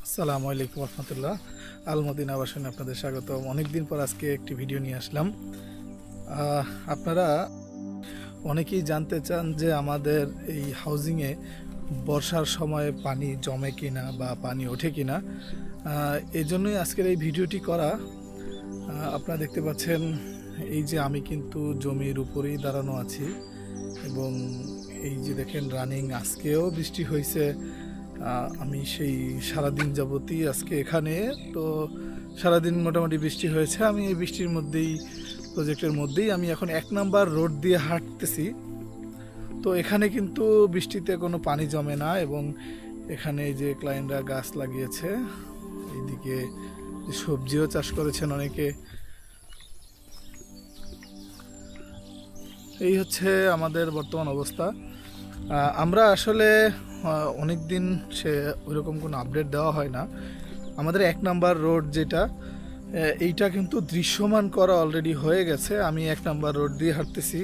আসসালামু আলাইকুম রহমতুল্লাহ। আলমদিনা আবাসনে আপনাদের স্বাগতম। অনেকদিন পর আজকে একটি ভিডিও নিয়ে আসলাম। আপনারা অনেকেই জানতে চান যে আমাদের এই হাউজিংয়ে বর্ষার সময় পানি জমে কিনা বা পানি ওঠে কিনা। এই জন্যই আজকের এই ভিডিওটি করা। আপনারা দেখতে পাচ্ছেন এই যে আমি কিন্তু জমির উপরেই দাঁড়ানো আছি এবং এই যে দেখেন রানিং আজকেও বৃষ্টি হয়েছে। আমি সেই সারাদিন যাবতই আজকে এখানে, তো সারাদিন মোটামুটি বৃষ্টি হয়েছে। আমি এই বৃষ্টির মধ্যেই প্রজেক্টের মধ্যেই আমি এখন 1 নাম্বার রোড দিয়ে হাঁটতেছি। তো এখানে কিন্তু বৃষ্টিতে কোনো পানি জমে না এবং এখানে যে ক্লায়েন্টরা গাছ লাগিয়েছে, এইদিকে সবজিও চাষ করেছেন অনেকে। এই হচ্ছে আমাদের বর্তমান অবস্থা। আমরা আসলে অনেক দিন সে ওইরকম কোনো আপডেট দেওয়া হয় না। আমাদের 1 নাম্বার রোড যেটা, এইটা কিন্তু দৃশ্যমান করা অলরেডি হয়ে গেছে। আমি 1 নাম্বার রোড দিয়ে হাঁটতেছি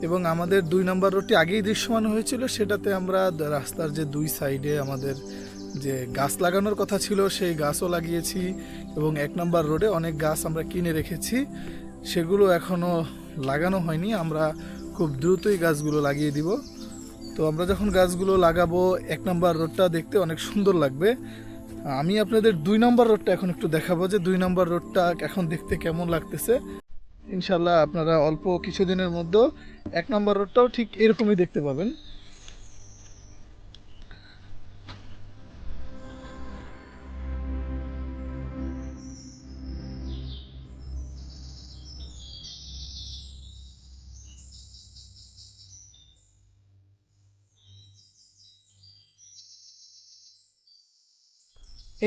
এবং আমাদের 2 নাম্বার রোডটি আগেই দৃশ্যমান হয়েছিল। সেটাতে আমরা রাস্তার যে 2 সাইডে আমাদের যে গাছ লাগানোর কথা ছিল সেই গাছও লাগিয়েছি এবং 1 নাম্বার রোডে অনেক গাছ আমরা কিনে রেখেছি, সেগুলো এখনও লাগানো হয়নি। আমরা খুব দ্রুতই গাছগুলো লাগিয়ে দিব। তো আমরা যখন গাছগুলো লাগাবো 1 নাম্বার রোডটা দেখতে অনেক সুন্দর লাগবে। আমি আপনাদের 2 নাম্বার রোডটা এখন একটু দেখাবো যে 2 নাম্বার রোডটা এখন দেখতে কেমন লাগতেছে। ইনশাল্লাহ আপনারা অল্প কিছুদিনের মধ্যে 1 নাম্বার রোডটাও ঠিক এরকমই দেখতে পাবেন।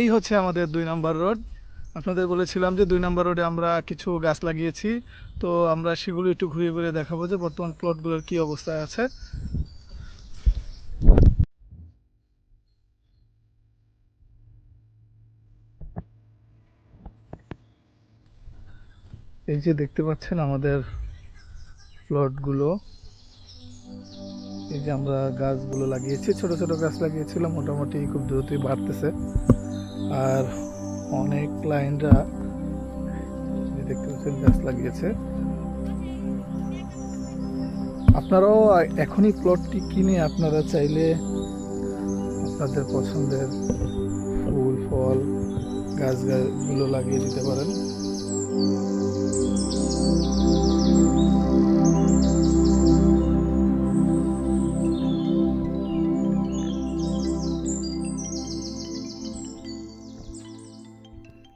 এই হচ্ছে আমাদের 2 নাম্বার রোড। আপনাদের বলেছিলাম যে 2 নাম্বার রোডে আমরা কিছু গাছ লাগিয়েছি, তো আমরা সেগুলো একটু ঘুরে ঘুরে দেখাবো যে বর্তমান প্লটগুলোর কি অবস্থায় আছে। এই যে দেখতে পাচ্ছেন আমাদের প্লটগুলো, এই যে আমরা গাছগুলো লাগিয়েছি, ছোট ছোট গাছ লাগিয়েছিলাম, মোটামুটি খুব দ্রুতই বাড়তেছে। আর অনেক ক্লায়েন্টরা দেখতে পাচ্ছেন গাছ লাগিয়েছে। আপনারাও এখনই প্লটটি কিনে আপনারা চাইলে আপনাদের পছন্দের ফুল ফল গাছগুলো লাগিয়ে দিতে পারেন।